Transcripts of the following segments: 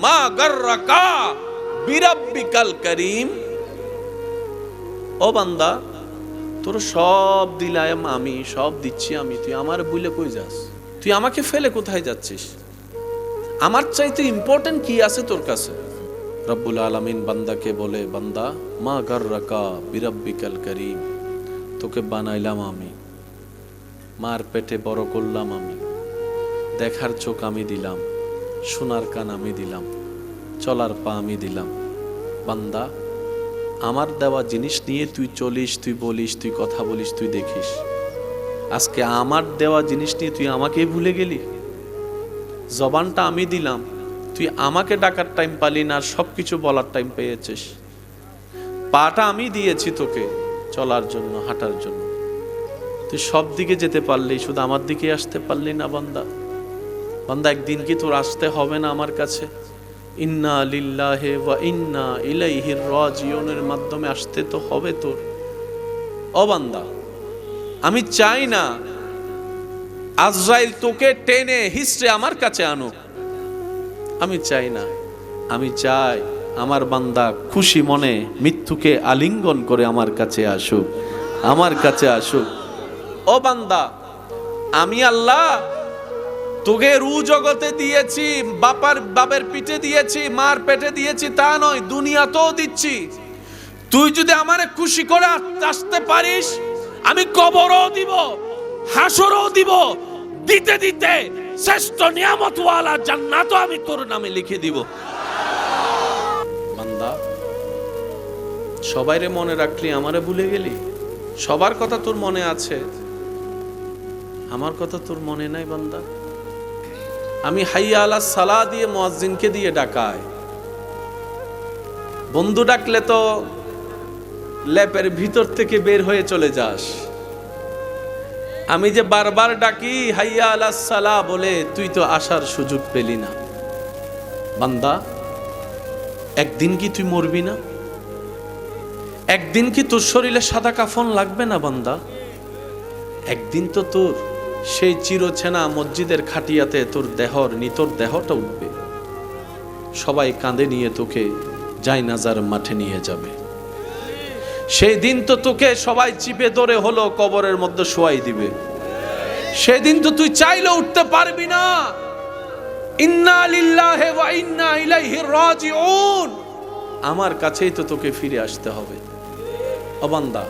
মা গাররাকা বিরাব্বিকাল করিম। ও বান্দা, তোর সব দিলাম আমি, সব দিচ্ছি আমি, তুই আমার বলে কই যাস? তুই আমাকে ফেলে কোথায় যাচ্ছিস? আমার চাইতে ইম্পর্টেন্ট কি আছে তোর কাছে? রব্বুল আলামিন বান্দাকে বলে, বান্দা মা গাররাকা বিরাব্বিকাল করিম, তোকে বানাইলাম আমি, মার পেটে বড় করলাম আমি, দেখার চোখ আমি দিলাম, শোনার কান আমি দিলাম, চলার পা আমি দিলাম। বান্দা, আমার দেওয়া জিনিস নিয়ে তুই চলিস, তুই বলিস, তুই কথা বলিস, তুই দেখিস। আজকে আমার দেওয়া জিনিস নিয়ে তুই আমাকেই ভুলে গেলি। জবানটা আমি দিলাম, তুই আমাকে ডাকার টাইম পালি না, সবকিছু বলার টাইম পেয়েছিস। পাটা আমি দিয়েছি তোকে চলার জন্য, হাঁটার জন্য, তুই সব দিকে যেতে পারলি, শুধু আমার দিকে আসতে পারলি না। বান্দা, বান্দা একদিন কি তোর আসতে হবে না আমার কাছে? ইন্না লিল্লাহি ওয়া ইন্না ইলাইহি রাজিউনের মাধ্যমে আসতে তো হবে তোর। ও বান্দা, আমি চাই না আজরাইল তোকে টেনে হিস্ট্রে আমার কাছে আনুক, আমি চাই না। আমি চাই আমার বান্দা খুশি মনে মৃত্যুকে আলিঙ্গন করে আমার কাছে আসুক, আমার কাছে আসুক। ও বান্দা, আমি আল্লাহ তোকে রু জগতে দিয়েছি, বাপের পিঠে দিয়েছি, মার পেটে দিয়েছি তা নয়, দুনিয়াতেও দিচ্ছি। তুই যদি আমারে খুশি করে আসতে পারিস, আমি কবরও দিব, হাসরও দিব, দিতে দিতে শ্রেষ্ঠ নিয়ামতওয়ালা জান্নাতও আমি তোর নামে লিখে দিব। বান্দা, সবাইরে মনে রাখলি, আমারে ভুলে গেলি? সবার কথা তোর মনে আছে, আমার কথা তোর মনে নাই। বান্দা, আমি হাইয়া আলা সালাহ দিয়ে মুয়াজ্জিনকে দিয়ে ডাকাই। বন্ধু ডাকলে তো ল্যাপের ভিতর থেকে বের হয়ে চলে যাস। আমি যে বারবার ডাকি হাইয়া আলা সালাহ বলে, তুই তো আসার সুযোগ পেলি না। বান্দা, একদিন কি তুই মরবি না? একদিন কি তোর শরীরে সাদা কাফন লাগবে না? বান্দা, একদিন তো তোর সেই চিরচেনা মসজিদের খাটিয়াতে তোর নিতর দেহটা উঠবে। সবাই কাঁধে নিয়ে তোকে জায়নাজার মাঠে নিয়ে যাবে। সেই দিন তো তোকে সবাই চিপে ধরে হলো কবরের মধ্যে শোয়াই দিবে। সেদিন তো তুই চাইলে উঠতে পারবি না। ইন্না লিল্লাহি ওয়া ইন্না ইলাইহি রাজিউন, আমার কাছেই তো তোকে ফিরে আসতে হবে। ও বান্দা,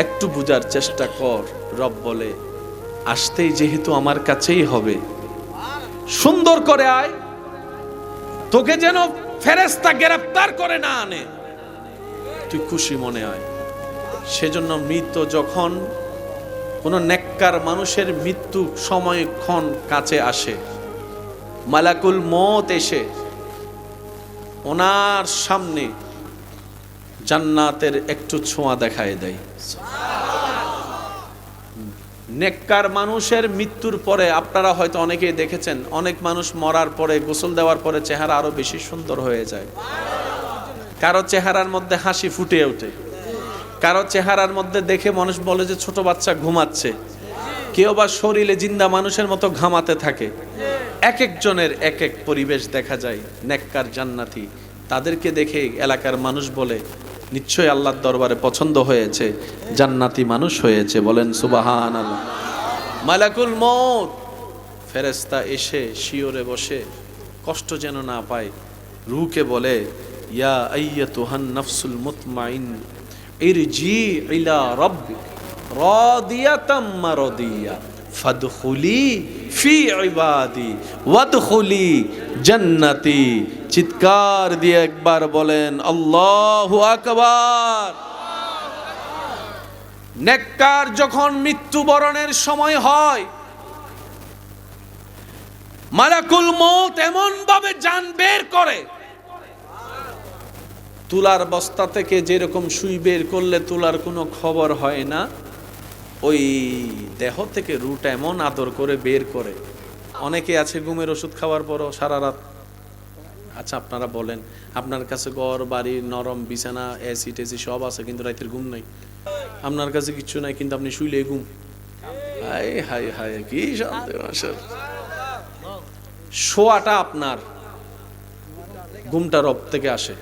একটু বুঝার চেষ্টা কর। রব বলে, আসতেই যেহেতু আমার কাছেই হবে, সুন্দর করে আয়, তোকে যেন ফেরেশতা গ্রেফতার করে না আনে, তুই খুশি মনে আয়। সেজন্য মৃত্যু যখন কোন নেককার মানুষের মৃত্যু সময়ক্ষণ কাছে আসে, মালাকুল মউত এসে ওনার সামনে জান্নাতের একটু ছোঁয়া দেখায় দেয়। নেককার মানুষের মৃত্যুর পরে আপনারা হয়তো অনেকেই দেখেছেন, অনেক মানুষ মরার পরে গোসল দেওয়ার পরে চেহারা আরো বেশি সুন্দর হয়ে যায়। কারো চেহারার মধ্যে হাসি ফুটে ওঠে, কারো চেহারার মধ্যে দেখে মানুষ বলে যে ছোট বাচ্চা ঘুমাচ্ছে, কেউ বা শরীরে জিন্দা মানুষের মতো ঘামাতে থাকে। এক একজনের এক এক পরিবেশ দেখা যায়। নেককার জান্নাতি, তাদেরকে দেখে এলাকার মানুষ বলে, নিশ্চয়ই আল্লাহর দরবারে পছন্দ হয়েছে, জান্নাতি মানুষ হয়েছে। বলেন সুবহানাল্লাহ। মালাকুল মউত ফেরেশতা এসে শিয়রে বসে, কষ্ট যেন না পায়, রূহকে বলে, ইয়া আইয়াতুহান নাফসুল মুতমাইন ইরজি ইলা রাব্বিক রাদিয়াতাম মারদিয়া ফাদখুলি ফি ইবাদি ওয়াদখুলি জান্নাতি। চিৎকার দিয়ে একবার বলেন আল্লাহু আকবার। নেককার যখন মৃত্যুবরণের সময় হয়, মালাকুল মউত এমন ভাবে জান বের করে, তুলার বস্তা থেকে যেরকম সুই বের করলে তুলার কোনো খবর হয় না, ওই দেহ থেকে রুটা এমন আদর করে বের করে। অনেকে আছে ঘুমের ওষুধ খাওয়ার পরও সারা রাত। আচ্ছা আপনারা বলেন, আপনার কাছে ঘর বাড়ি নরম বিছানা এসি টেসি সব আছে, কিন্তু রাতের ঘুম নাই। আপনার কাছে কিচ্ছু নাই, কিন্তু আপনি শুইলে ঘুম। হায় হায় হায়, কি শান্তি। শোয়াটা আপনার, ঘুমটা রব থেকে আসে।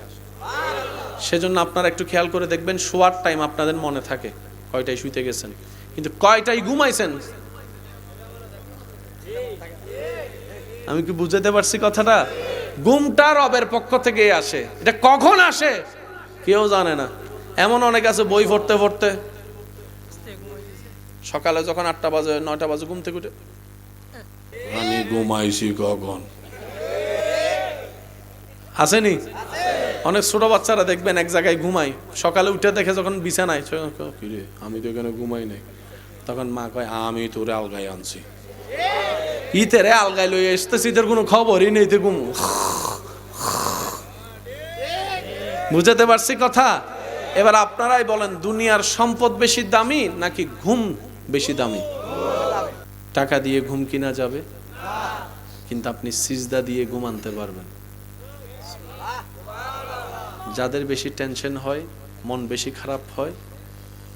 সেজন্য আপনারা একটু খেয়াল করে দেখবেন শোয়ার টাইম আপনাদের মনে থাকে কয়টায় শুইতে গেছেন, কিন্তু কয়টায় ঘুমাইছেন। আমি কি বুঝাতে পারছি কথাটা? ঘুমটা রবের পক্ষ থেকে আসে, এটা কখন আসে কেউ জানে না। এমন অনেক আছে বই পড়তে পড়তে সকালে যখন 8টা বাজে 9টা বাজে ঘুম থেকে উঠে আমি ঘুমাইছি কখন। আসেনি? অনেক ছোট বাচ্চারা দেখবেন এক জায়গায় ঘুমায়, সকালে উঠে দেখে যখন বিছানায়, কিরে আমি তো এখানে ঘুমাই নাই, তখন মা কয় আমি তোরে আলগায় আনছি, ইতেরে আলগায় লই আসতেছি, তোর কোনো খবরই নেই, তো ঘুম। বুঝাতে পারছি কথা? এবার আপনারাই বলেন দুনিয়ার সম্পদ বেশি দামি নাকি ঘুম বেশি দামি? টাকা দিয়ে ঘুম কিনা যাবে, কিন্তু আপনি সিজদা দিয়ে ঘুম আনতে পারবেন। যাদের বেশি টেনশন হয়, মন বেশি খারাপ হয়,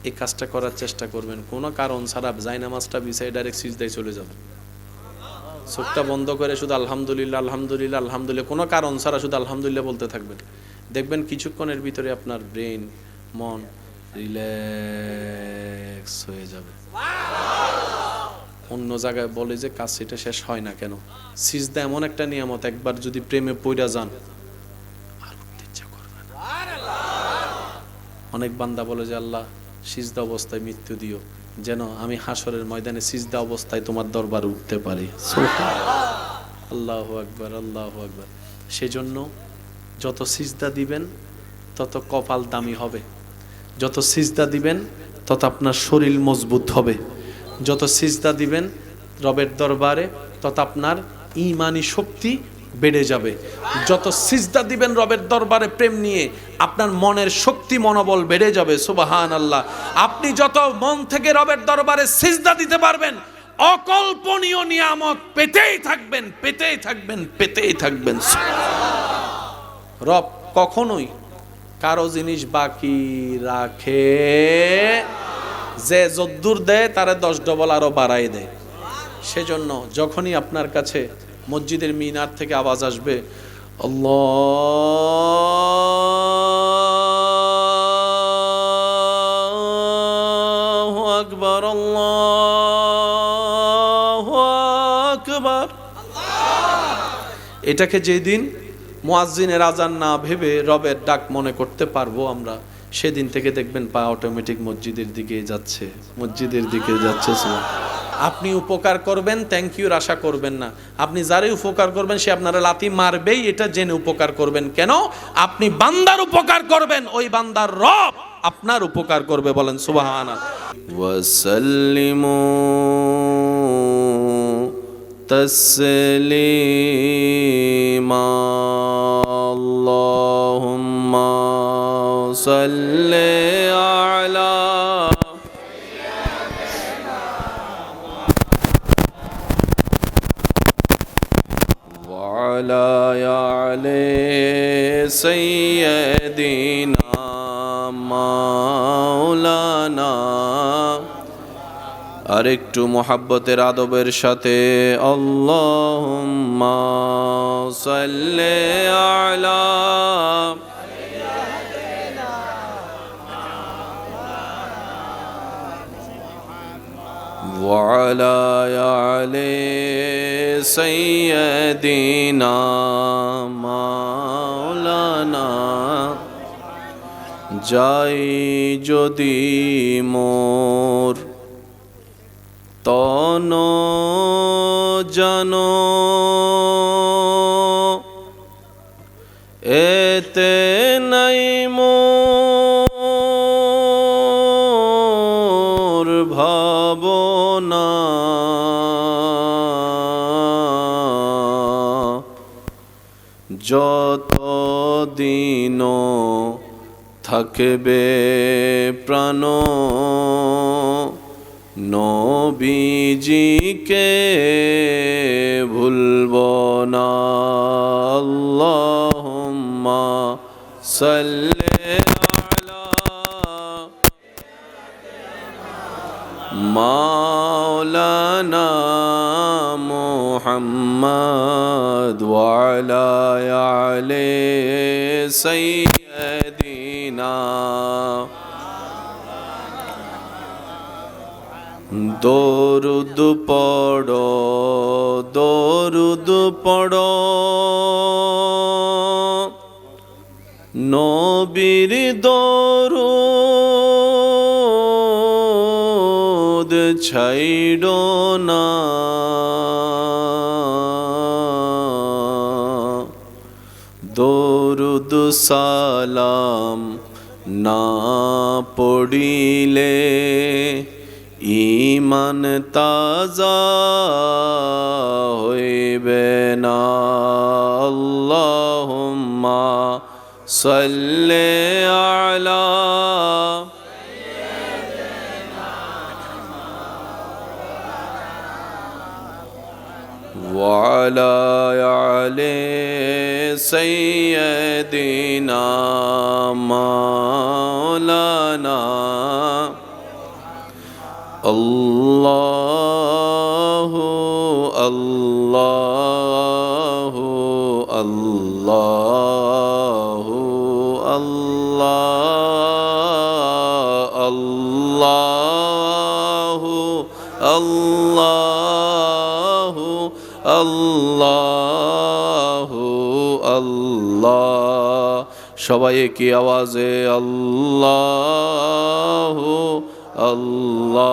এই কাজটা করার চেষ্টা করবেন। কোনো কারণ ছাড়া জায়নামাজটা বিছাই ডাইরেক্ট সিজদায় চলে যাবে, চোখটা বন্ধ করে শুধু আলহামদুলিল্লাহ আলহামদুলিল্লাহ আলহামদুলিল্লাহ, কোনো কারণ ছাড়া শুধু আলহামদুলিল্লাহ বলতে থাকবেন। দেখবেন কিছুক্ষণের ভিতরে আপনার ব্রেন মন রিল্যাক্স হয়ে যাবে। অন্য জায়গায় বলে যে কাজ সেটা শেষ হয় না কেন? সিজদা এমন একটা নিয়ামত, একবার যদি প্রেমে পইড়া যান আর উঠতে ইচ্ছা করবে না। অনেক বান্দা বলে যে আল্লাহ সিজদা অবস্থায় মৃত্যু দিও, যেন আমি হাসরের ময়দানে সিজদা অবস্থায় তোমার দরবারে উঠতে পারি। আল্লাহু আকবার, আল্লাহু আকবার। সেজন্য যত সিজদা দিবেন তত কপাল দামি হবে, যত সিজদা দিবেন তত আপনার শরীর মজবুত হবে, যত সিজদা দিবেন রবের দরবারে তত আপনার ঈমানি শক্তি বেড়ে যাবে। যত সিজদা দিবেন রবের দরবারে প্রেম নিয়ে, আপনার মনের শক্তি মনোবল বেড়ে যাবে। সুবহানাল্লাহ। আপনি যত মন থেকে রবের দরবারে সিজদা দিতে পারবেন, অকল্পনীয় নিয়ামত পেতেই থাকবেন, পেতেই থাকবেন, পেতেই থাকবেন। রব কখনোই কারো জিনিস বাকি রাখে, যে যদ্দুর দেয় তারে 10 ডবল আরো বাড়াই দেয়। সেজন্য যখনই আপনার কাছে মসজিদের মিনার থেকে আওয়াজ আসবে আল্লাহু আকবার, আল্লাহু আকবার, এটাকে যেদিন মুয়াজ্জিনের আজান না ভেবে রবের ডাক মনে করতে পারবো আমরা, সেদিন থেকে দেখবেন পা অটোমেটিক মসজিদের দিকে যাচ্ছে, মসজিদের দিকে যাচ্ছে। আপনি উপকার করবেন, থ্যাংক ইউর আশা করবেন না। আপনি যারাই উপকার করবেন সে আপনারা লাথি মারবেই, এটা জেনে উপকার করবেন। কেন? আপনি বান্দার উপকার করবেন, ওই বান্দার রব আপনার উপকার করবে। বলেন সুবহানাল্লাহ। ওয়াসাল্লিমু তাসলিমা, আল্লাহুম্মা সাল্লি আলা ওয়ালা আলি সাইয়্যিদিনা মাওলানা। আর একটু মোহাব্বতের আদবের সাথে আল্লাহুম্মা সাল্লি আলা ওয়ালা আলি সাইয়্যিদিনা মাওলানা। যাই যদি মোর তন জানো, এতে নাই মোর ভাবনা, যত দিন থাকবে প্রাণ নবীজিকে ভুলব না। আল্লাহুম্মা সাল্লি আলা মাওলানা مولانا محمد وعلى آل سيدنا দরুদ পড়ো দরুদ পড়ো নবীর দরুদ ছাইড়ো না দরুদ সালাম না পড়িলে ঈমান তাজা হইবে না আল্লাহুম্মা সাল্লি আলা ওয়া আলা আলি সাইয়্যিদিনা মাওলানা আল্লাহু আল্লাহু আল্লাহু আল্লাহ আল্লাহু আল্লাহু আল্লাহু আল্লাহ সবাই কি আওয়াজে আল্লাহু আল্লাহু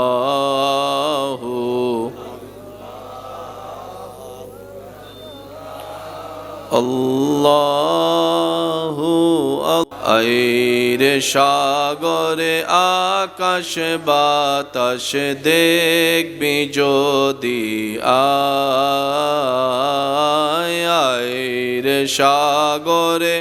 আল্লাহু আইরে সাগরে আকাশ বাতাস দেখবি যদি আইরে সাগরে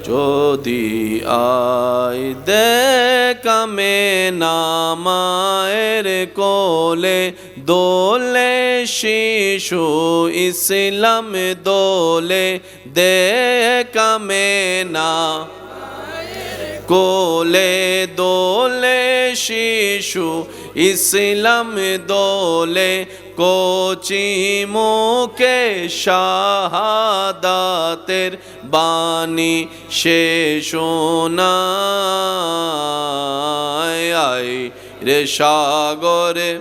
যদি আই দেখামে নামায়ের কোলে দোলে শিশু ইসলাম দোলে দেখামে না কোলে দোলে শিশু ইসলাম দোলে কোচি মুখে শাহাদাতের বাণী সে শোনায় রে সাগরে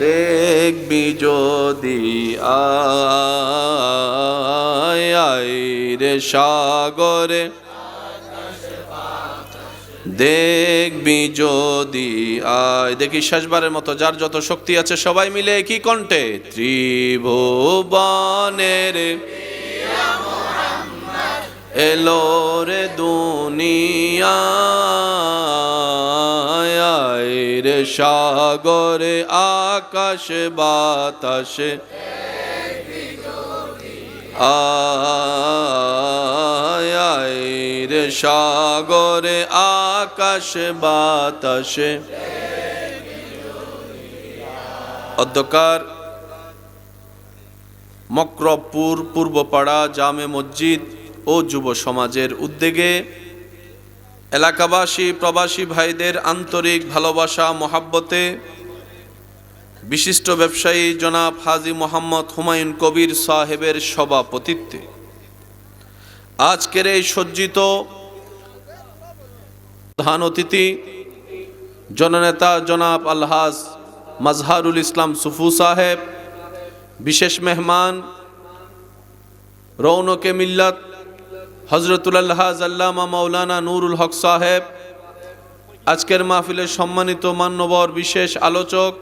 দেখবি যদি আয় রে সাগরে দেখবি যদি আয় দেখি শেষবারের মতো যার যত শক্তি আছে সবাই মিলে কি কণ্ঠে ত্রিভুবনের এলো রে দুনিয়ায় রে সাগরে আকাশ বাতাসে আয় রে সাগরে আকাশ বাতাসে অধ্যকার মক্রবপুর পূর্বপাড়া জামে মসজিদ ও যুব সমাজের উদ্যোগে এলাকাবাসী প্রবাসী ভাইদের আন্তরিক ভালোবাসা মহাব্বতে বিশিষ্ট ব্যবসায়ী জনাব হাজী মোহাম্মদ হুমায়ুন কবির সাহেবের সভাপতিত্বে আজকের এই সজ্জিত প্রধান অতিথি জননেতা জনাব আলহাজ মাজহারুল ইসলাম সুফু সাহেব, বিশেষ মেহমান রৌনকে মিল্লাত হজরতুল আলহাজ আল্লামা মাওলানা নুরুল হক সাহেব, আজকের মাহফিলের সম্মানিত মান্যবর বিশেষ আলোচক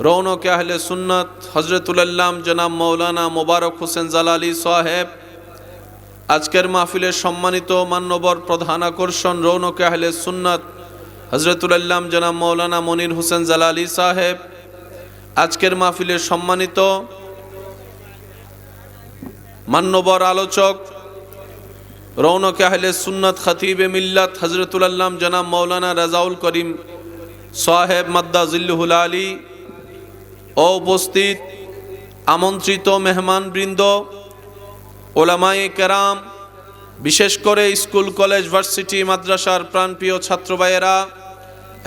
রৌনকে আহলে সুন্নাত হজরতুল আল্লাম জনাব মাওলানা মোবারক হোসেন জালালি সাহেব, আজকের মাহফিলের সম্মানিত মান্যবর প্রধান আকর্ষণ রৌনকে আহলে সুন্নাত হজরতুল আল্লাম জনাব মাওলানা মনির হোসেন জালালি সাহেব, আজকের মাহফিলের সম্মানিত মান্যবর আলোচক রৌনকে আহলে সুন্নাত খতিবে মিল্লাত হজরতুল আল্লাম জনাব মাওলানা রাজাউল করিম সাহেব মাদ্দা জিল্লুহুল আলী ও উপস্থিত আমন্ত্রিত মেহমানবৃন্দ, ওলামায়ে কেরাম, বিশেষ করে স্কুল, কলেজ, ভার্সিটি, মাদ্রাসার প্রাণপ্রিয় ছাত্র ভাইয়েরা,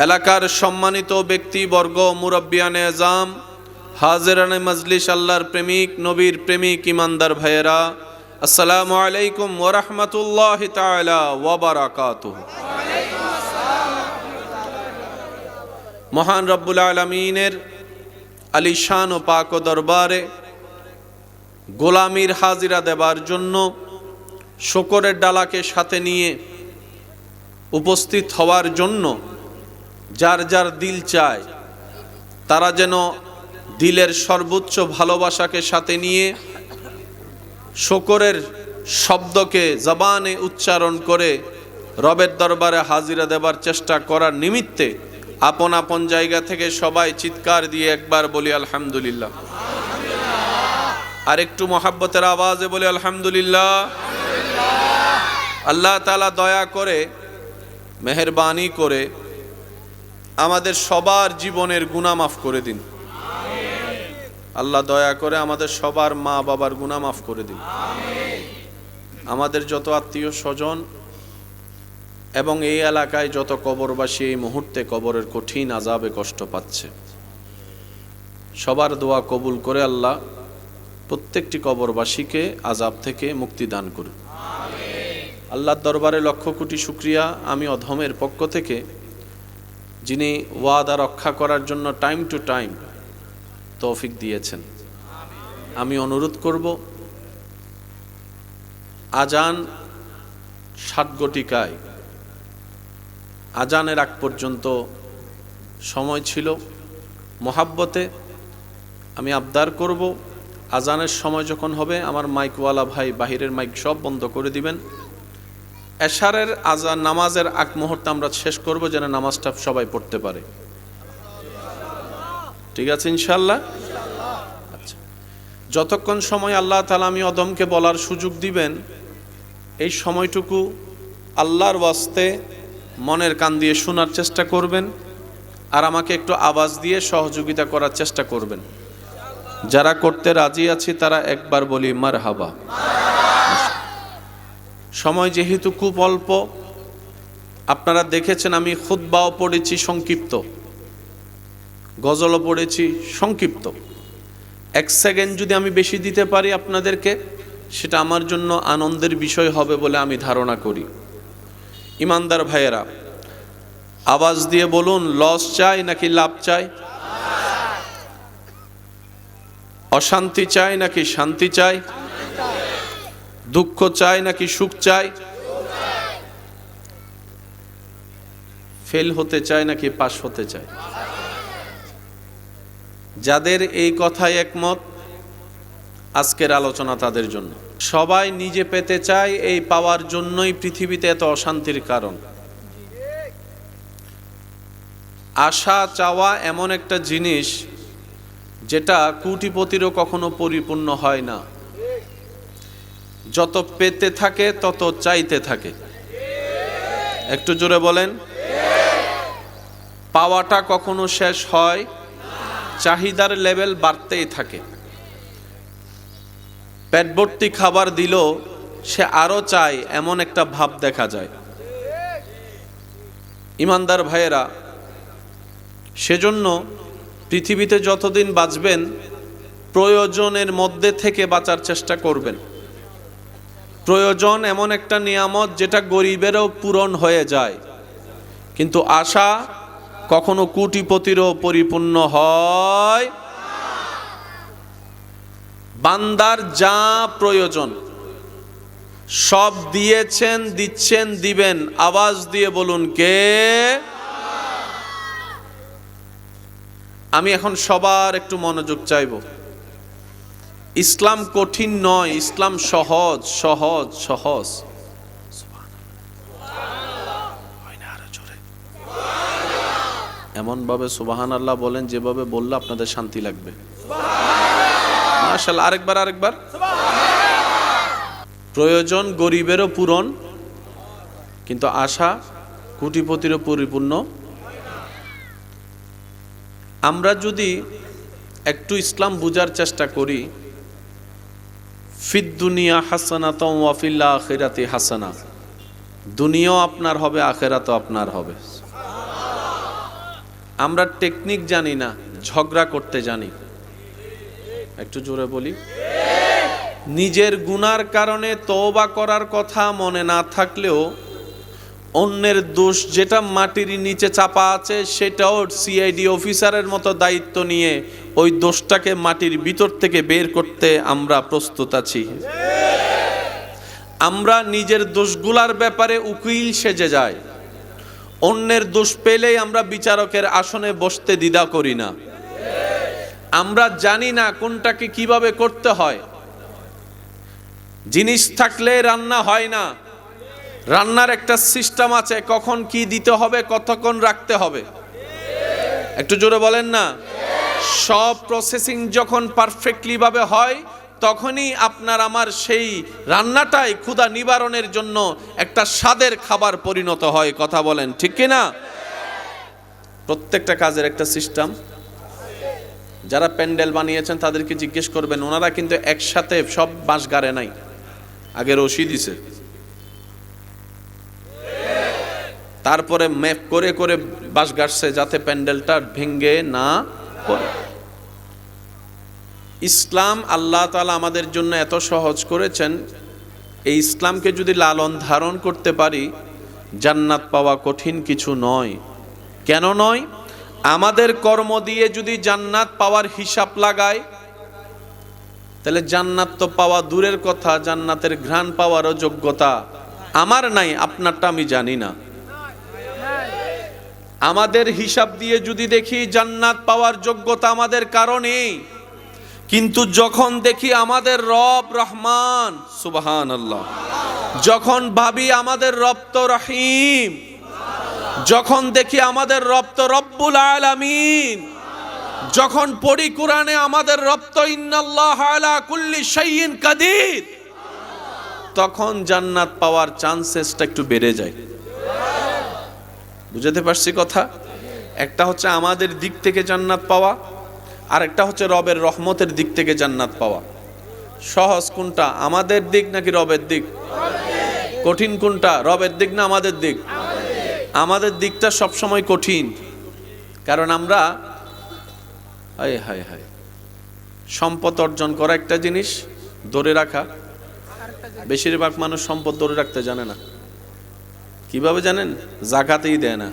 এলাকার সম্মানিত ব্যক্তিবর্গ, মুরব্বিয়ানে আজম, হাজিরানে মজলিস, আল্লাহর প্রেমিক, নবীর প্রেমিক, ইমানদার ভাইয়েরা, আসসালামু আলাইকুম ওয়া রাহমাতুল্লাহি তাআলা ওয়া বারাকাতুহু। মহান রব্বুল আলামিনের আলিশান ও পাক ও দরবারে গোলামির হাজিরা দেবার জন্য শুকরের ডালাকে সাথে নিয়ে উপস্থিত হওয়ার জন্য যার যার দিল চায় তারা যেন দিলের সর্বোচ্চ ভালোবাসাকে সাথে নিয়ে শুকরের শব্দকে জবানে উচ্চারণ করে রবের দরবারে হাজিরা দেবার চেষ্টা করার নিমিত্তে আপন আপন জায়গা থেকে সবাই চিৎকার দিয়ে একবার বলি আলহামদুলিল্লাহ। আর একটু মহাব্বতের আওয়াজে বলি আলহামদুলিল্লাহ। আল্লাহ তাআলা দয়া করে, মেহেরবানি করে আমাদের সবার জীবনের গুনাহ মাফ করে দিন। আল্লাহ দয়া করে আমাদের সবার মা বাবার গুনাহ মাফ করে দিন। আমাদের যত আত্মীয় স্বজন এবং এই এলাকায় যত কবরবাসী এই মুহূর্তে কবরের কঠিন আযাবে কষ্ট পাচ্ছে, সবার দোয়া কবুল করে আল্লাহ প্রত্যেকটি কবরবাসীকে আযাব থেকে মুক্তি দান করুন। আল্লাহর দরবারে লক্ষ কোটি শুকরিয়া, আমি অধমের পক্ষ থেকে, যিনি ওয়াদা রক্ষা করার জন্য টাইম টু টাইম তৌফিক দিয়েছেন। আমি অনুরোধ করব, আজান 7 ঘটিকায়, আজানের আগ পর্যন্ত সময় ছিল। মহাব্বতে আমি আবদার করব, আজানের সময় যখন হবে আমার মাইকওয়ালা ভাই বাহিরের মাইক সব বন্ধ করে দিবেন। এশারের আজান নামাজের আগ মুহূর্তে আমরা শেষ করব, যেন নামাজটা সবাই পড়তে পারে। ঠিক আছে ইনশাআল্লাহ? আচ্ছা, যতক্ষণ সময় আল্লাহ তাআলা আমি অদমকে বলার সুযোগ দিবেন, এই সময়টুকু আল্লাহর ওয়াস্তে মনের কান দিয়ে শোনার চেষ্টা করবেন আর আমাকে একটু আওয়াজ দিয়ে সহযোগিতা করার চেষ্টা করবেন। যারা করতে রাজি আছি তারা একবার বলি মারহাবা। সময় যেহেতু খুব অল্প, আপনারা দেখেছেন আমি খুতবাও পড়েছি সংক্ষিপ্ত, গজলও পড়েছি সংক্ষিপ্ত। 1 সেকেন্ড যদি আমি বেশি দিতে পারি আপনাদেরকে, সেটা আমার জন্য আনন্দের বিষয় হবে বলে আমি ধারণা করি। ইমানদার ভাইয়েরা, আওয়াজ দিয়ে বলুন, লস চাই নাকি লাভ চাই? অশান্তি চাই নাকি শান্তি চাই? দুঃখ চাই নাকি সুখ চাই? ফেল হতে চাই নাকি পাস হতে চাই? যাদের এই কথায় একমত, আজকের আলোচনা তাদের জন্য। সবাই নিজে পেতে চায়, এই পাওয়ার জন্যই পৃথিবীতে এত অশান্তির কারণ। আশা চাওয়া এমন একটা জিনিস যেটা কোটিপতিরও কখনো পরিপূর্ণ হয় না। যত পেতে থাকে তত চাইতে থাকে। একটু জোরে বলেন। পাওয়াটা কখনো শেষ হয়, চাহিদার লেভেল বাড়তেই থাকে। পেট ভর্তি খাবার দিল সে আরো চায়, এমন একটা ভাব দেখা যায়। ইমানদার ভাইয়েরা, সেজন্য পৃথিবীতে যতদিন বাঁচবেন প্রয়োজনের মধ্যে থেকে বাঁচার চেষ্টা করবেন। প্রয়োজন এমন একটা নিয়ামত যেটা গরিবেরও পূরণ হয়ে যায়, কিন্তু আশা কখনো কোটিপতিরও পরিপূর্ণ হয়। বান্দার যা প্রয়োজন সব দিয়েছেন, দিচ্ছেন, দিবেন। আওয়াজ দিয়ে বলুন কে? আমি এখন সবার একটু মনোযোগ চাইব। ইসলাম কঠিন নয়, ইসলাম সহজ সহজ সহজ। এমন ভাবে সুবহানাল্লাহ বলেন যেভাবে বললে আপনাদের শান্তি লাগবে। মাশাআল্লাহ, আরেকবার। প্রয়োজন গরিবেরও পূরণ, কিন্তু আশা কোটিপতিরও পরিপূর্ণ। আমরা যদি একটু ইসলাম বুঝার চেষ্টা করি, ফিদ দুনিয়া হাসানাতাও ওয়া ফিল আখিরাতি হাসানা, দুনিয়াও আপনার হবে, আখিরাতও আপনার হবে। আমরা টেকনিক জানি না, ঝগড়া করতে জানি। একটু জোরে বলি। নিজের গুনার কারণে তওবা করার কথা মনে না থাকলেও অন্যের দোষ যেটা মাটির নিচে চাপা আছে সেটাও সিআইডি অফিসারের মতো দায়িত্ব নিয়ে ওই দোষটাকে মাটির ভিতর থেকে বের করতে আমরা প্রস্তুত আছি। আমরা নিজের দোষগুলার ব্যাপারে উকিল সেজে যাই, অন্যের দোষ পেলেই আমরা বিচারকের আসনে বসতে দ্বিধা করি না। আমরা জানি না কোনটাকে কিভাবে করতে হয়। জিনিস থাকলে রান্না হয় না, রান্নার একটা সিস্টেম আছে, কখন কি দিতে হবে, কতক্ষণ রাখতে হবে। একটু জোরে বলেন না। সব প্রসেসিং যখন পারফেক্টলি ভাবে হয় তখনই আপনার আমার সেই রান্নাটাই ক্ষুধা নিবারণের জন্য একটা স্বাদের খাবার পরিণত হয়। কথা বলেন ঠিক কি না? প্রত্যেকটা কাজের একটা সিস্টেম। যারা প্যান্ডেল বানিয়েছেন তাদেরকে জিজ্ঞেস করবেন, ওনারা কিন্তু একসাথে সব বাঁশ গাড়ে নাই, আগে রশি দিছে, তারপরে ম্যাপ করে করে বাঁশ গাড়ছে যাতে প্যান্ডেলটা ভেঙ্গে না পড়ে। ইসলাম আল্লাহ তাআলা আমাদের জন্য এত সহজ করেছেন, এই ইসলামকে যদি লালন ধারণ করতে পারি জান্নাত পাওয়া কঠিন কিছু নয়। কেন নয়? আমাদের কর্ম দিয়ে যদি জান্নাত পাওয়ার হিসাব লাগায় তাহলে জান্নাত তো পাওয়া দূরের কথা, জান্নাতের ঘ্রাণ পাওয়ারও যোগ্যতা আমার নাই, আপনারটা আমি জানি না। আমাদের হিসাব দিয়ে যদি দেখি জান্নাত পাওয়ার যোগ্যতা আমাদের কারণেই, কিন্তু যখন দেখি আমাদের রব রহমান, সুবহানাল্লাহ, যখন ভাবি আমাদের রব তো রহিম, যখন দেখি আমাদের রব তো রব্বুল আলামিন, যখন পড়ি কোরআনে আমাদের রব তো ইন্নাল্লাহা আলা কুল্লি শাইইন কাদির, তখন জান্নাত পাওয়ার চান্সেসটা একটু বেড়ে যায়। বুঝতে পারছি কথা? একটা হচ্ছে আমাদের দিক থেকে জান্নাত পাওয়া, আর একটা হচ্ছে রবের রহমতের দিক থেকে জান্নাত পাওয়া। সহজ কোনটা, আমাদের দিক নাকি রবের দিক? কঠিন কোনটা, রবের দিক না আমাদের দিক? আমাদের দিকটা সবসময় কঠিন, কারণ আমরা হায় হায় হায় সম্পদ অর্জন করা একটা জিনিস, ধরে রাখা, বেশিরভাগ মানুষ সম্পদ ধরে রাখতে জানে না। কিভাবে জানেন? যাকাতই দেয় না।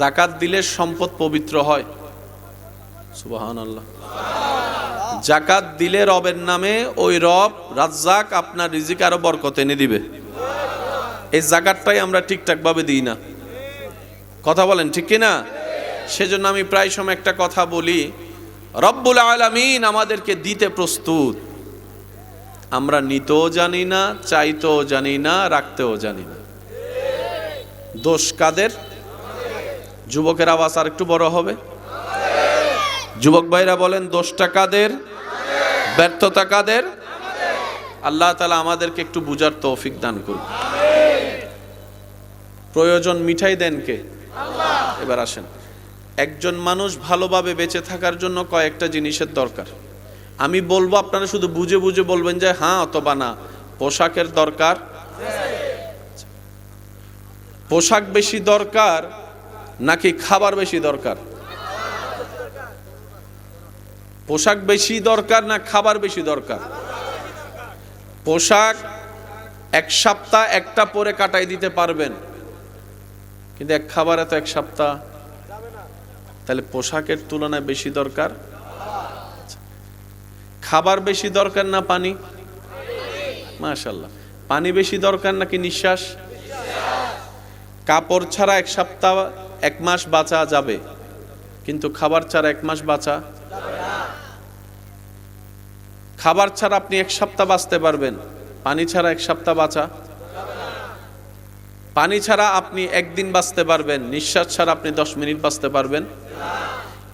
যাকাত দিলে সম্পদ পবিত্র হয়। সুবহানাল্লাহ। যাকাত দিলে রবের নামে ওই রব রাজ্জাক আপনার রিজিক আরো বরকত এনে দিবে। এই যাকাতটাই আমরা ঠিকঠাক ভাবে দিই না। কথা বলেন ঠিক কি না? সেজন্য আমি প্রায় সময় একটা কথা বলি, রব্বুল আলামিন আমাদেরকে দিতে প্রস্তুত, আমরা নিতেও জানি না, চাইতেও জানি না, রাখতেও জানি না। দোষ কাদের? যুবকের আওয়াজ আর একটু বড় হবে। যুবক ভাইরা বলেন, দোষটা কাদের? ব্যর্থতা কাদের? আল্লাহ তাআলা আমাদেরকে একটু বুঝার তৌফিক দান করুন। প্রয়োজন মিঠাই দেন কে? আল্লাহ। এবার আসেন, একজন মানুষ ভালোভাবে বেঁচে থাকার জন্য কয়েকটা জিনিসের দরকার। আমি বলবো, আপনারা শুধু বুঝে বুঝে বলবেন যে হ্যাঁ অথবা না। পোশাকের দরকার, পোশাক বেশি দরকার নাকি খাবার বেশি দরকার? পোশাক বেশি দরকার না খাবার বেশি দরকার? পোশাক এক সপ্তাহ একটা পরে কাটাই দিতে পারবেন, কিন্তু এক খাবারে তো এক সপ্তাহ, তাহলে পোশাকের তুলনায় বেশি দরকার খাবার বেশি দরকার না পানি? মাশাআল্লাহ। পানি বেশি দরকার নাকি নিঃশ্বাস? কাপড় ছাড়া এক সপ্তাহ এক মাস বাঁচা যাবে, কিন্তু খাবার ছাড়া এক মাস বাঁচা যাবে না। খাবার ছাড়া আপনি এক সপ্তাহ বাঁচতে পারবেন, পানি ছাড়া এক সপ্তাহ বাঁচা যাবে না। পানি ছাড়া আপনি একদিন বাঁচতে পারবেন, নিঃশ্বাস ছাড়া আপনি 10 মিনিট বাঁচতে পারবেন না।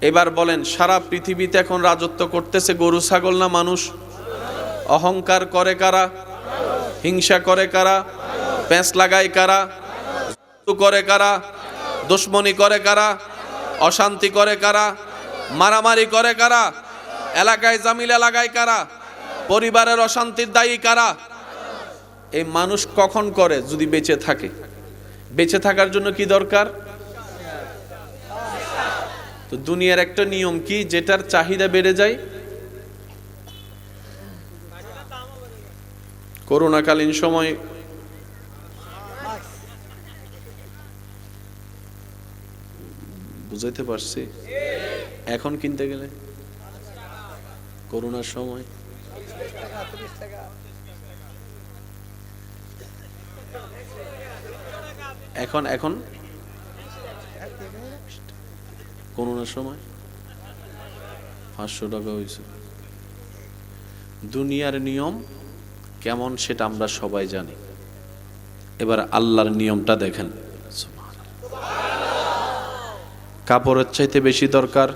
এবার বলেন, সারা পৃথিবীতে এখন রাজত্ব করতেছে গরু ছাগল না মানুষ? অহংকার করে কারা? হিংসা করে কারা? প্যাঁচ লাগায় কারা? করে কারা? দুশ্মনী করে কারা? অশান্তি করে কারা? মারামারি করে কারা? এলাকায় জামিলা লাগায় কারা? পরিবারের অশান্তির দায়ী কারা? এই মানুষ কখন করে? যদি বেঁচে থাকে। বেঁচে থাকার জন্য কি দরকার? তো দুনিয়ার একটা নিয়ম কি, যেটার চাহিদা বেড়ে যায়? করোনাকালীন সময় বুঝাইতে পারছি? এখন কিনতে গেলে করোনার সময় এখন এখন করোনার সময় 500 টাকা হয়েছে। দুনিয়ার নিয়ম কেমন সেটা আমরা সবাই জানি। এবার আল্লাহর নিয়মটা দেখেন। কাপড়ের চাইতে বেশি দরকার,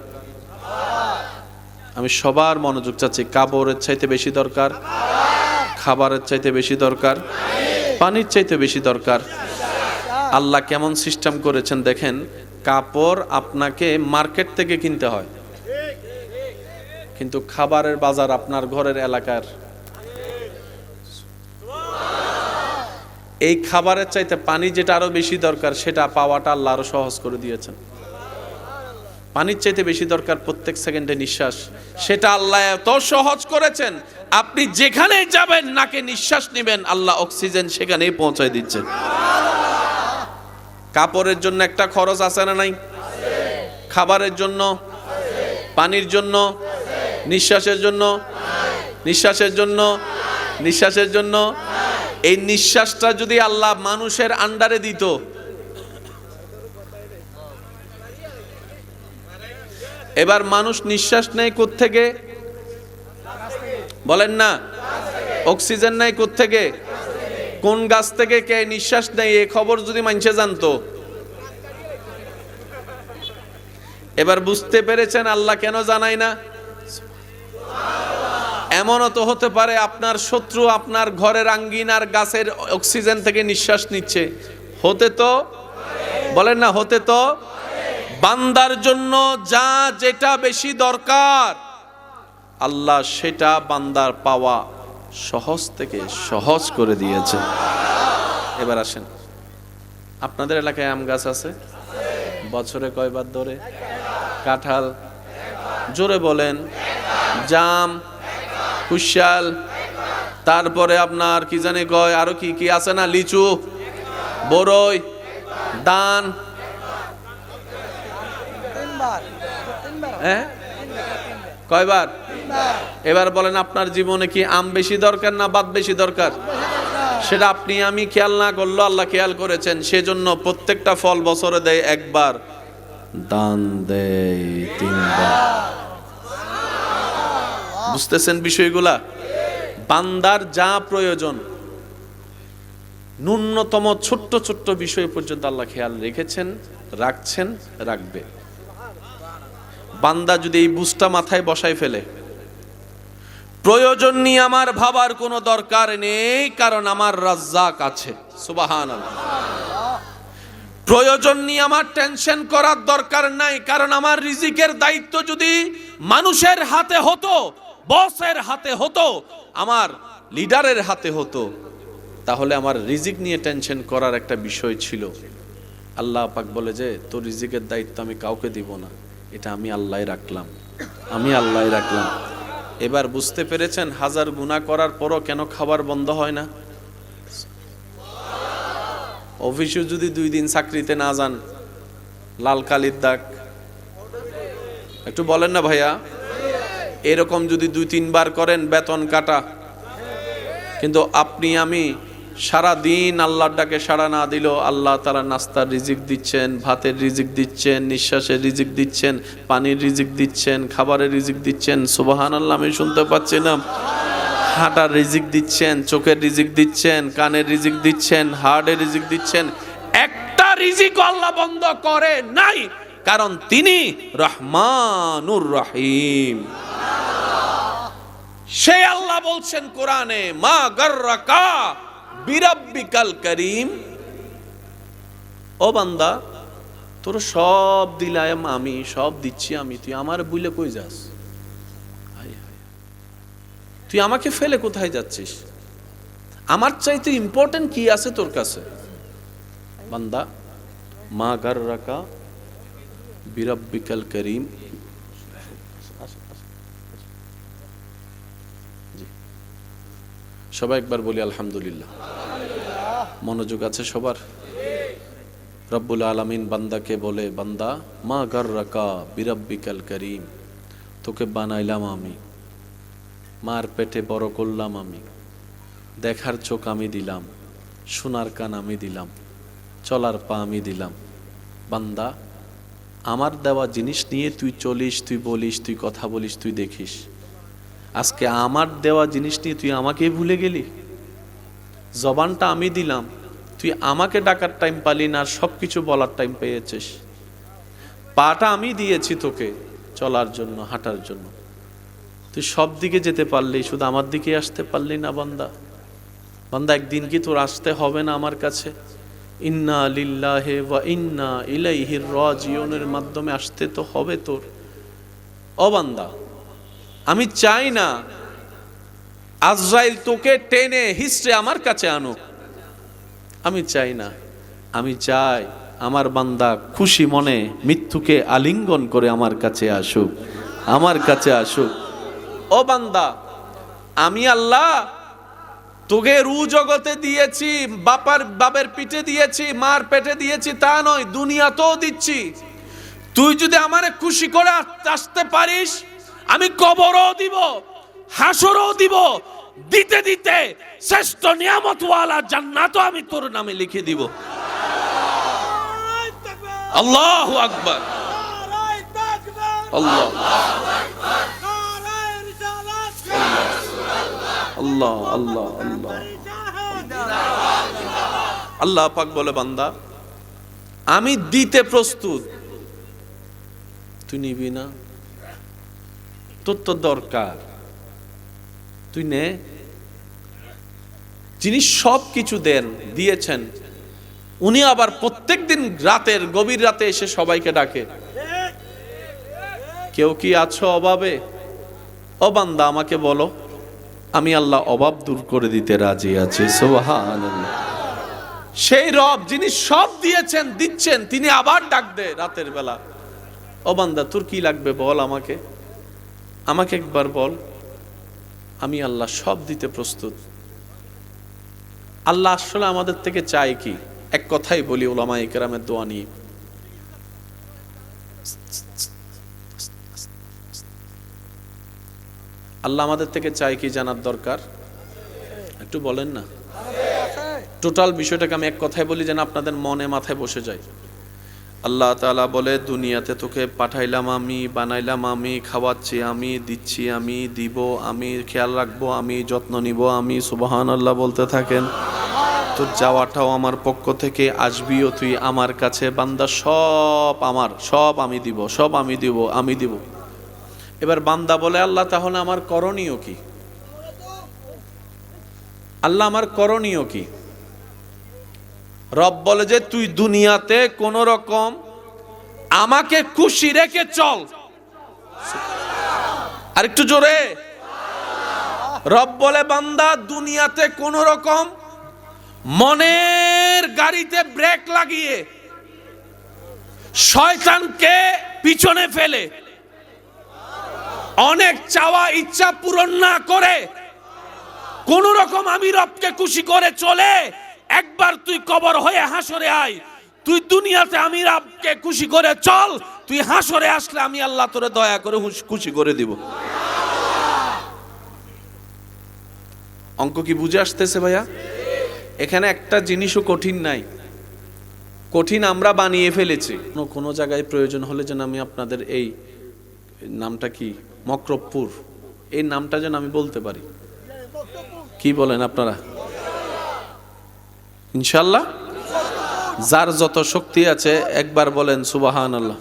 আমি সবার মনোযোগ চাচ্ছি, কাপড়ের চাইতে বেশি দরকার, খাবারের চাইতে বেশি দরকার, পানির চাইতে বেশি দরকার। আল্লাহ কেমন সিস্টেম করেছেন দেখেন। কাপড় আপনাকে মার্কেট থেকে কিনতে হয়, কিন্তু খাবারের বাজার আপনার ঘরের এলাকার। এই খাবারের চাইতে পানি যেটা আরো বেশি দরকার, সেটা পাওয়াটা আল্লাহ আরো সহজ করে দিয়েছেন। পানির চাইতে বেশি দরকার প্রত্যেক সেকেন্ডে নিঃশ্বাস, সেটা আল্লাহ এত সহজ করেছেন। আপনি যেখানে যাবেন নাকে নিঃশ্বাস নেবেন, আল্লাহ অক্সিজেন সেখানেই পৌঁছায় দিচ্ছেন। কাপড়ের জন্য একটা খরচ আছে না নাই? খাবারের জন্য, পানির জন্য, নিঃশ্বাসের জন্য, নিঃশ্বাসের জন্য, নিঃশ্বাসের জন্য। এই নিঃশ্বাসটা যদি আল্লাহ মানুষের আন্ডারে দিত, এবার মানুষ নিঃশ্বাস নেয় কোত্থেকে? বলেন না। অক্সিজেন নেয় কোত্থেকে? কোন গাছ থেকে কে নিঃশ্বাস নেয় এই খবর যদি মানুষে জানতো। এবার বুঝতে পেরেছেন আল্লাহ কেন জানায় না? এমনও তো হতে পারে আপনার শত্রু আপনার ঘরের আঙ্গিনার গাছের অক্সিজেন থেকে নিঃশ্বাস নিচ্ছে। হতে তো, বলেন না, হতে তো। বান্দার জন্য যা যেটা বেশি দরকার, আল্লাহ সেটা বান্দার পাওয়া সহজ থেকে সহজ করে দিয়েছে। এবার আসেন, আপনাদের এলাকায় আম গাছ আছে? বছরে কয়বার ধরে? কাঁঠাল, জোরে বলেন। জাম, কুশাল, তারপরে আপনার কি জানি কয়, আরো কি কি আছে না, লিচু, বরই, দান। কয়বার? এবার বলেন আপনার জীবনে কি আম বেশি দরকার না বাদ বেশি দরকার? সেটা আপনি আমি খেয়াল না করলো, আল্লাহ খেয়াল করেছেন। সেজন্য প্রত্যেকটা ফল বছরে দেয় একবার, দান দেয় 3 বার। বুঝতেছেন বিষয়গুলা? বান্দার যা প্রয়োজন, ন্যূনতম ছোট্ট ছোট্ট বিষয় পর্যন্ত আল্লাহ খেয়াল রেখেছেন, রাখছেন, রাখবে। বান্দা যদি এই বুঝটা মাথায় বসায় ফেলে, প্রয়োজন নিয়ে আমার ভাবার কোনো দরকার নেই, কারণ আমার রাজ্জাক আছে। সুবহানাল্লাহ। প্রয়োজন নিয়ে আমার টেনশন করার দরকার নাই, কারণ আমার রিজিকের দায়িত্ব যদি মানুষের হাতে হতো, বসের হাতে হতো, আমার লিডারের হাতে হতো, তাহলে আমার রিজিক নিয়ে টেনশন করার একটা বিষয় ছিল। আল্লাহ পাক বলে যে তোর রিজিকের দায়িত্ব আমি কাউকে দিব না, এটা আমি আল্লাহই রাখলাম, আমি আল্লাহই রাখলাম। এবার বুঝতে পেরেছেন হাজার গুনাহ করার পরও কেন খাবার বন্ধ হয় না? অফিসে যদি 2 দিন চাকরিতে না যান, লাল কালির দাগ, একটু বলেন না ভাইয়া। এরকম যদি 2-3 বার করেন, বেতন কাটা। কিন্তু আপনি আমি সারা দিন আল্লাহর ডাকে সাড়া না দিল, আল্লাহ তাআলা নাস্তার রিজিক দিচ্ছেন, ভাতের রিজিক দিচ্ছেন, নিঃশ্বাসের রিজিক দিচ্ছেন, পানির রিজিক দিচ্ছেন, খাবারের রিজিক দিচ্ছেন। সুবহানাল্লাহ, আমি শুনতে পাচ্ছি না। হাঁটার রিজিক দিচ্ছেন, চোখের রিজিক দিচ্ছেন, কানের রিজিক দিচ্ছেন, হার্টের রিজিক দিচ্ছেন। একটা রিজিক আল্লাহ বন্ধ করে নাই, কারণ তিনি রহমানুর রহিম। সে আল্লাহ বলছেন কোরআনে, মা গাররাকা বিরাব্বিকাল করিম। ও বান্দা, তোর সব দিলাম আমি, সব দিচ্ছি আমি, তুই আমার বুইলে কই যাস? তুই আমাকে ফেলে কোথায় যাচ্ছিস? আমার চাইতে ইম্পর্টেন্ট কি আছে তোর কাছে? বান্দা, মা গাররাকা বিরাব্বিকাল করিম। সবাই একবার বলি আলহামদুলিল্লাহ। মনোযোগ আছে সবার? রব্বুল আলামিন বান্দাকে বলে, বান্দা মা গাররাকা বিরাব্বিকাল করিম, তোকে বানাইলাম আমি, মার পেটে বড় করলাম আমি, দেখার চোখ আমি দিলাম, শোনার কান আমি দিলাম, চলার পা আমি দিলাম। বান্দা, আমার দেওয়া জিনিস নিয়ে তুই চলিস, তুই বলিস, তুই কথা বলিস, তুই দেখিস। আজকে আমার দেওয়া জিনিস নিয়ে তুই আমাকেই ভুলে গেলি। জবানটা আমি দিলাম, তুই আমাকে ডাকার টাইম পালি না, আর সব কিছু বলার টাইম পেয়েছিস। পাটা আমি দিয়েছি তোকে চলার জন্য, হাঁটার জন্য, তুই সব দিকে যেতে পারলি, শুধু আমার দিকে আসতে পারলি না। বান্দা, বান্দা একদিন কি তোর আসতে হবে না আমার কাছে? ইন্না লিল্লাহি ওয়া ইন্না ইলাইহি রাজিউনের মাধ্যমে আসতে তো হবে তোর। ও বান্দা, আমি চাই না আজরাইল তোকে টেনে হিস্ট্রে আমার কাছে আনুক, আমি চাই না। আমি চাই আমার বান্দা খুশি মনে মৃত্যুকে আলিঙ্গন করে আমার কাছে আসুক, আমার কাছে আসুক। ও বান্দা, আমি আল্লাহ তোকে রু জগতে দিয়েছি, বাপের পিঠে দিয়েছি, মার পেটে দিয়েছি তা নয়, দুনিয়াতেও দিচ্ছি। তুই যদি আমারে খুশি করে আসতে পারিস, আমি কবরও দিব, হাসরও দিব, দিতে দিতে শ্রেষ্ঠ নিয়ামতওয়ালা জান্নাতও আমি তোর নামে লিখে দিব। আল্লাহু আকবার, আল্লাহ আল্লাহ আল্লাহ আল্লাহ। আল্লাহ পাক বলে, বান্দা আমি দিতে প্রস্তুত, তুই নিবি না? তোর তো দরকার, তুই নে। যিনি সব কিছু দেন, দিয়েছেন, উনি আবার প্রত্যেকদিন রাতের গভীর রাতে এসে সবাইকে ডাকে। কেউ কি আছো অভাবে? ও বান্দা আমাকে বলো, আমি আল্লাহ অভাব দূর করে দিতে রাজি আছি। সুবহানাল্লাহ। সেই রব যিনি সব দিয়েছেন, দিচ্ছেন, তিনি আবার ডাক দে রাতের বেলা, ও বান্দা তোর কি লাগবে বল আমাকে, আমাকে একবার বল, আমি আল্লাহ সব দিতে প্রস্তুত। আল্লাহ আসলে আমাদের থেকে চায় কি? এক কথাই বলি উলামায়ে কেরামের দোয়া নিয়ে, আল্লাহ আমাদের থেকে চায় কি জানার দরকার? একটু বলেন না। টোটাল বিষয়টাকে আমি এক কথায় বলি যেন আপনাদের মনে মাথায় বসে যায়। আল্লাহ তাআলা বলে, দুনিয়াতে তোকে পাঠাইলাম আমি, বানাইলাম আমি, খাওয়াচ্ছি আমি, দিচ্ছি আমি, দিব আমি, খেয়াল রাখবো আমি, যত্ন নিব আমি। সুবহানাল্লাহ বলতে থাকেন। তোর যাওয়াটাও আমার পক্ষ থেকে, আসবিও তুই আমার কাছে। বান্দা সব আমার, সব আমি দিব, সব আমি দিব, আমি দিব। এবার বান্দা বলে, আল্লাহ তাহলে আমার করণীয় কি? আল্লাহ আমার করণীয় কি? রব বলে যে তুই দুনিয়াতে কোন রকম আমাকে খুশি রেখে চল। আর একটু জোরে। রব বলে, বান্দা দুনিয়াতে কোন রকম মনের গাড়িতে ব্রেক লাগিয়ে শয়তানকে পিছনে ফেলে অনেক চাওয়া ইচ্ছা পূরণ না করে কোন রকম আমি রবকে খুশি করে চলে একবার তুই কবর হয়ে হাসরে আয়। তুই দুনিয়াতে আমি রবকে খুশি করে চল, তুই হাসরে আসলে আমি আল্লাহ তোরে দয়া করে খুশি করে দিব। অঙ্ক কি বুঝে আসতেছে ভাইয়া? এখানে একটা জিনিসও কঠিন নাই, কঠিন আমরা বানিয়ে ফেলেছি। কোনো জায়গায় প্রয়োজন হলে যেন আমি আপনাদের এই নামটা কি, মক্রবপুর, এই নামটা যেন আমি বলতে পারি। কি বলেন আপনারা? ইনশাআল্লাহ। যার যত শক্তি আছে একবার বলেন সুবহানাল্লাহ,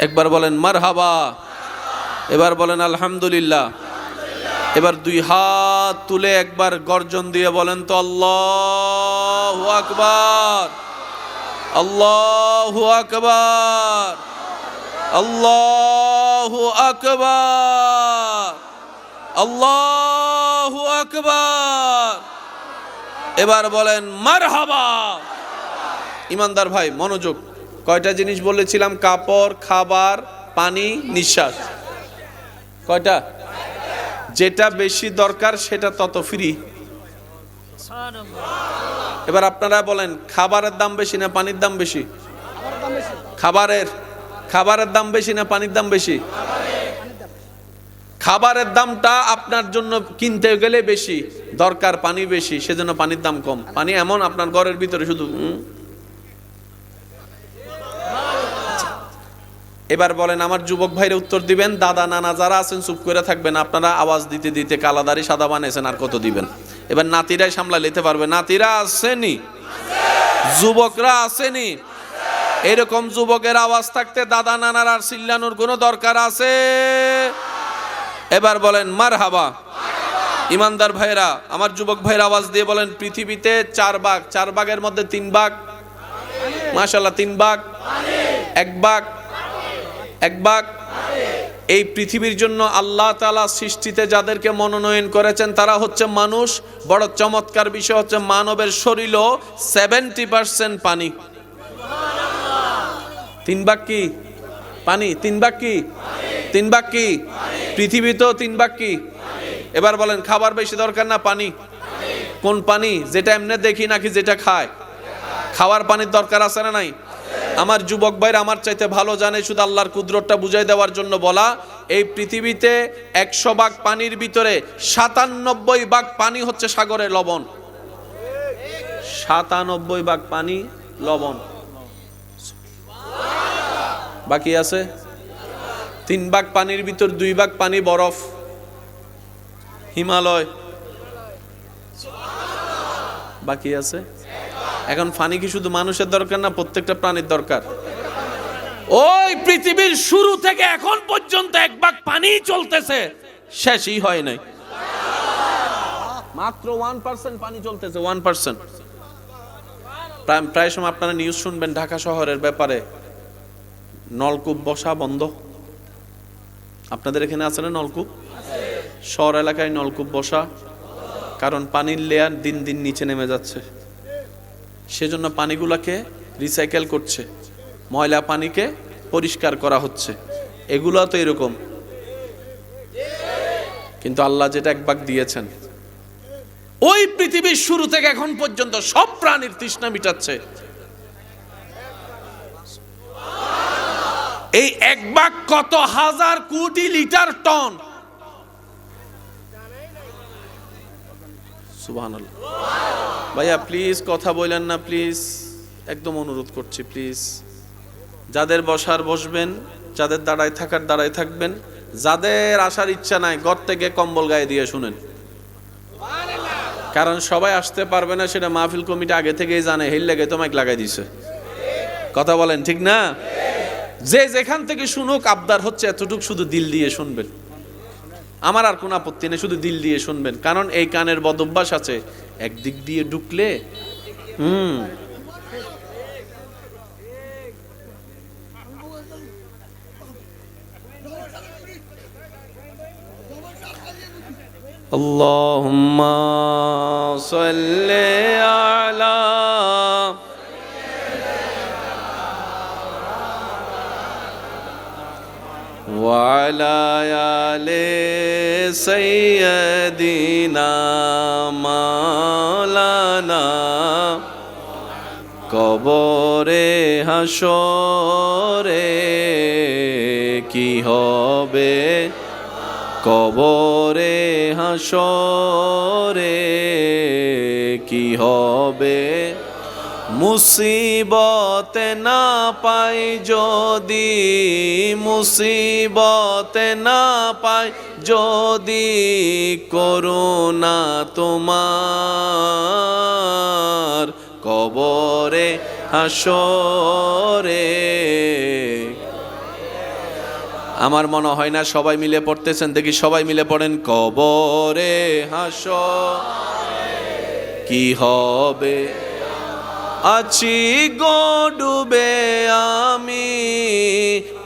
একবার বলেন মারহাবা, এবার বলেন আলহামদুলিল্লাহ। এবার দুই হাত তুলে একবার গর্জন দিয়ে বলেন তো আল্লাহু আকবার, আল্লাহু আকবার, আল্লাহু আকবার। আল্লাহু আকবার। এবার বলেন মারহাবা। ইমানদার ভাই মনোযোগ, কয়টা জিনিস বলেছিলাম? কাপড়, খাবার, পানি, নিঃশ্বাস। কয়টা? যেটা বেশি দরকার সেটা তত ফ্রি। এবার আপনারা বলেন, খাবারের দাম বেশি না পানির দাম বেশি? খাবারের দাম বেশি না পানির দাম বেশি? খাবারের দামটা আপনার জন্য কিনতে গেলে বেশি, দরকার পানি বেশি, সেজন্য পানির দাম কম। পানি এমন আপনার ঘরের ভিতরে শুধু। এবার বলেন, আমার যুবক ভাইরা উত্তর দিবেন। দাদা নানা যারা আছেন চুপ করে থাকবেন, আপনারা আওয়াজ দিতে দিতে কালাদারি সাদা বানিয়েছেন, আর কত দিবেন? এবার নাতিরাই সামলা নিতে পারবে। নাতিরা আসেনি? যুবকরা আসেনি? এরকম যুবকের আওয়াজ থাকতে দাদা নানার আর চিল্লানোর কোনো দরকার আছে? এবার বলেন মারহাবা। ইমানদার ভাইরা, আমার যুবক ভাইরা আওয়াজ দিয়ে বলেন, পৃথিবীতে 4 ভাগ, 4 ভাগের মধ্যে 3 ভাগ, মাশাআল্লাহ 3 ভাগ, 1 ভাগ, 1 ভাগ। এই পৃথিবীর জন্য আল্লাহ তাআলা সৃষ্টিতে যাদেরকে মনোনয়ন করেছেন তারা হচ্ছে মানুষ। বড় চমৎকার বিষয় হচ্ছে মানবের শরীরও 70% পানি। 3 ভাগ কি পানি? 3 ভাগ কি? 3 ভাগ কি? পৃথিবীতেও 3 ভাগ কি? এবার বলেন, খাবার বেশি দরকার না পানি? কোন পানি? যেটা এমনি দেখি নাকি যেটা খায়? খাওয়ার পানির দরকার আছে না নাই? আমার যুবক ভাইরা আমার চাইতে ভালো জানে, শুধু আল্লাহর কুদরতটা বুঝাই দেওয়ার জন্য বলা। এই পৃথিবীতে 100 ভাগ পানির ভিতরে 97 ভাগ পানি হচ্ছে সাগরের লবণ। 97 ভাগ পানি লবণ, বাকি আছে 3 ভাগ পানির ভিতর 2 ভাগ পানি বরফ, হিমালয়। বাকি আছে। এখন পানি কি শুধু মানুষের দরকার না প্রত্যেকটা প্রাণীর দরকার? ওই পৃথিবীর শুরু থেকে এখন পর্যন্ত 1 ভাগ পানি চলতেছে, শেষই হয় নাই। মাত্র 1% পানি চলতেছে, 1%। প্রায় সময় আপনারা নিউজ শুনবেন ঢাকা শহরের ব্যাপারে, নলকূপ বসা বন্ধ। আপনাদের এখানে আছে না নলকূপ? শহর এলাকায় নলকূপ বসা, কারণ পানির লেয়ার দিন দিন নিচে নেমে যাচ্ছে। সেজন্য পানিগুলোকে রিসাইকেল করছে, ময়লা পানিকে পরিষ্কার করা হচ্ছে। এগুলো তো এরকম। কিন্তু আল্লাহ যেটা 1 ভাগ দিয়েছেন, ওই পৃথিবীর শুরু থেকে এখন পর্যন্ত সব প্রাণীর তৃষ্ণা মিটাচ্ছে। এই 1 ভাগ কত হাজার কোটি লিটার টন। সুবহানাল্লাহ। ভাইয়া প্লিজ কথা বলেন না, প্লিজ, একদম অনুরোধ করছি প্লিজ। যাদের বসার বসবেন, যাদের দাঁড়ায় থাকার দাঁড়ায় থাকবেন, যাদের আসার ইচ্ছা নাই ঘর থেকে কম্বল গায়ে দিয়ে শুনেন। কারণ সবাই আসতে পারবে না, সেটা মাহফিল কমিটি আগে থেকেই জানে। হেল লেগে তো মাইক লাগাই দিছে। কথা বলেন ঠিক না? যে যেখান থেকে শুনুক, আবদার হচ্ছে এতটুক শুধু দিল দিয়ে শুনবেন। আমার আর কোনো আপত্তি নেই, শুধু দিল দিয়ে শুনবেন। কারণ এই কানের বদভ্যাস আছে, একদিক দিয়ে ঢুকলে আল্লাহুম্মা সাল্লি আলা ওয়ালা আলে সাইয়্যিদিনা মাওলানা। কবরে হাসরে কি হবে, কবরে হাসরে কি হবে, মুসিবতে না পাই যদি, মুসিবতে না পাই যদি, করুণা তোমার কবরে হাসরে। আমার মনে হয় না সবাই মিলে পড়তেছেন, দেখি সবাই মিলে পড়েন। কবরে হাসরে কি হবে, আছি গো ডুবে আমি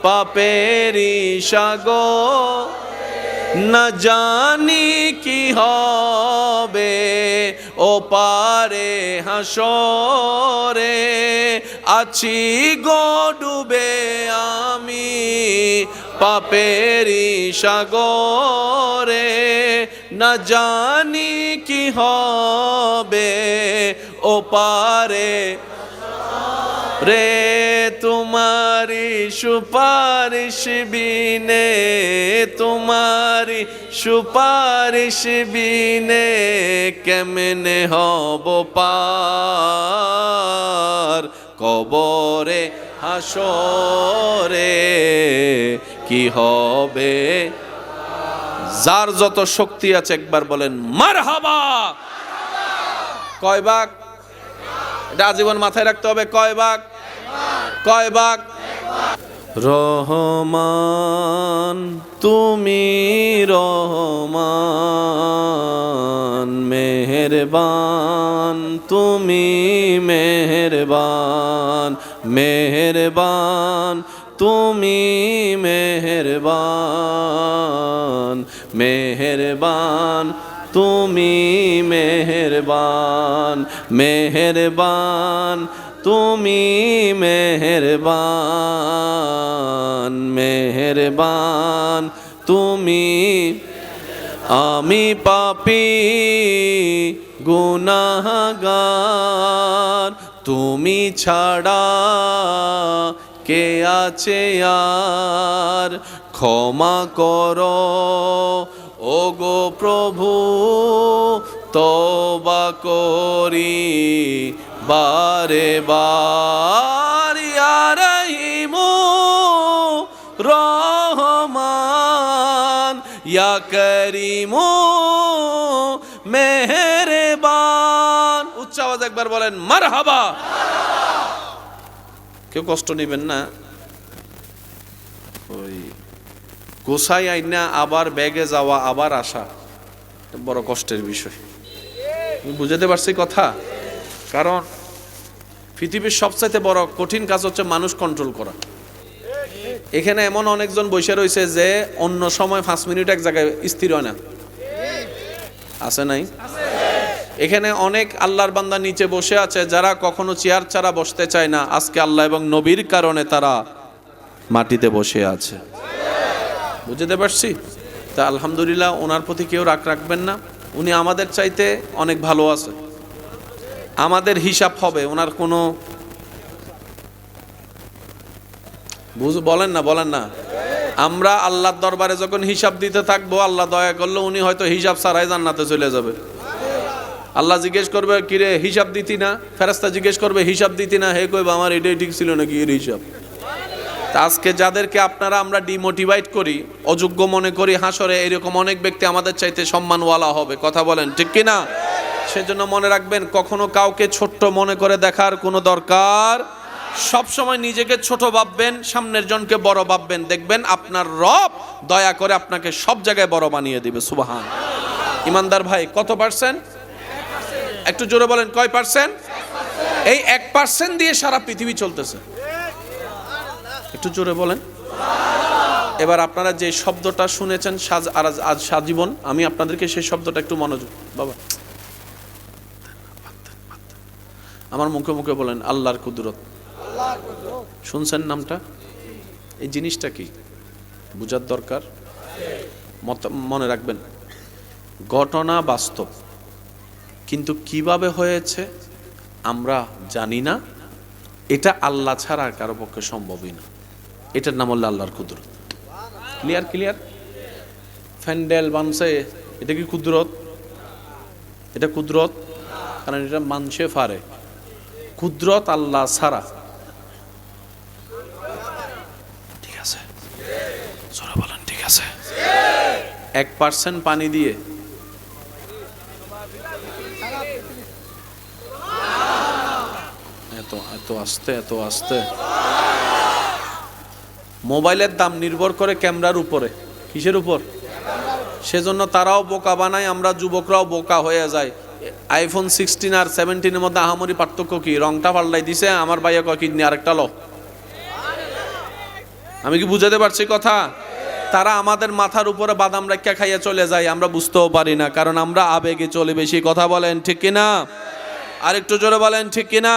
পাপেরি সাগর, না জানি কি হবে ও পারে হাসরে, আছি গো ডুবে আমি পাপেরি সাগরে, না জানি কি হবে ও পারে রে, তোমারি সুপারিশ বিনে, তোমারি সুপারিশ বিনে কেমনে হব পার, কবরে হাসরে কি হবে। যার যত শক্তি আছে একবার বলেন মারহাবা। কয় ভাগ? এটা আজীবন মাথায় রাখতে হবে। কয় ভাগ? কয় ভাগ? রহমান তুমি রহমান, মেহেরবান তুমি মেহেরবান, মেহেরবান তুমি মেহেরবান, মেহেরবান তুমি মেহেরবান, মেহেরবান তুমি মেহেরবান, মেহেরবান তুমি। আমি পাপী গুনাহগার, তুমি ছাড়া কে আছে আর, ক্ষমা করো ও গো প্রভু, তওবা করি বারে বার, ইয়া রহিমু রহমান, ইয়া করিমু মেহেরবান। উচ্চ আওয়াজ একবার বলেন মারহাবা। কেউ কষ্ট নেবেন না। ওই গোসাই আইনা আবার ব্যাগে যাওয়া আবার আসা বড় কষ্টের বিষয়। বুঝাতে পারছি কথা? কারণ পৃথিবীর সবচাইতে বড় কঠিন কাজ হচ্ছে মানুষ কন্ট্রোল করা। এখানে এমন অনেকজন বসে রয়েছে যে অন্য সময় 5 মিনিট এক জায়গায় স্থির হয় না, আছে নাই? এখানে অনেক আল্লাহর বান্দা নিচে বসে আছে যারা কখনো চেয়ার ছাড়া বসতে চায় না, আজকে আল্লাহ এবং নবীর কারণে তারা মাটিতে বসে আছে। বুঝতে পারছি? তা আলহামদুলিল্লাহ, ওনার প্রতি কেউ রাগ রাখবেন না। উনি আমাদের চাইতে অনেক ভালো আছে, আমাদের হিসাব হবে। ওনার কোনো বলেন না, বলেন না। আমরা আল্লাহর দরবারে যখন হিসাব দিতে থাকবো, আল্লাহ দয়া করলে উনি হয়তো হিসাব ছাড়াই জান্নাতে চলে যাবে। আল্লাহ জিজ্ঞেস করবে কিরে হিসাব দিতি না, ফেরেশতা জিজ্ঞেস করবে হিসাব দিতি না, হে কইবে আমার এটাই ঠিক ছিল নাকি এর হিসাব। তা আজকে যাদেরকে আপনারা আমরা ডিমোটিভেট করি, অযোগ্য মনে করি, হাসরে এরকম অনেক ব্যক্তি আমাদের চাইতে সম্মানওয়ালা হবে। কথা বলেন ঠিক কিনা? সেজন্য মনে রাখবেন, কখনো কাউকে ছোট্ট মনে করে দেখার কোনো দরকার, সব সময় নিজেকে ছোট ভাববেন, সামনের জনকে বড় ভাববেন, দেখবেন আপনার রব দয়া করে আপনাকে সব জায়গায় বড় বানিয়ে দিবে। সুবহান। ইমানদার ভাই, কত পার্সেন্ট? একটু জোরে বলেন, কয় পার্সেন্ট? এই 1% দিয়ে সারা পৃথিবী চলতেছে। একটু জোরে বলেন। এবার আপনারা যে শব্দটা শুনেছেন আজ সাজীবন, আমি আপনাদেরকে সেই শব্দটা একটু মনোযোগ বাবা আমার মুখে মুখে বলেন আল্লাহর কুদরত। শুনছেন নামটা? এই জিনিসটা কি বুঝার দরকার। মনে রাখবেন, ঘটনা বাস্তব, কিন্তু কিভাবে হয়েছে আমরা জানি না। এটা আল্লাহ ছাড়া আর কারো পক্ষে সম্ভবই না। এটার নাম হলো আল্লাহর কুদরত। ক্লিয়ার? ক্লিয়ার? ফ্যান্ডেল বানছে, এটা কি কুদরত? এটা কুদরত, কারণ এটা মানছে পারে। কুদরত আল্লাহ ছাড়া। ঠিক আছে, জোরে বলেন ঠিক আছে। 1% পানি দিয়ে এত আস্তে, এত আস্তে। মোবাইলের দাম নির্ভর করে ক্যামেরার উপরে। কিসের উপর? সেজন্য তারাও বোকা বানায়, আমরা যুবকরাও বোকা হয়ে যায়। আইফোন 16 আর 17-এর মধ্যে আহামরি পার্থক্য কি? রংটা পাল্টাই দিছে, আমার ভাইয়া কয় কিডনি আরেকটা লো। আমি কি বুঝাতে পারছি কথা? তারা আমাদের মাথার উপরে বাদাম রাখা খাইয়া চলে যায়, আমরা বুঝতেও পারি না, কারণ আমরা আবেগে চলে বেশি। কথা বলেন ঠিক কিনা? আরেকটু জোরে বলেন ঠিক কিনা?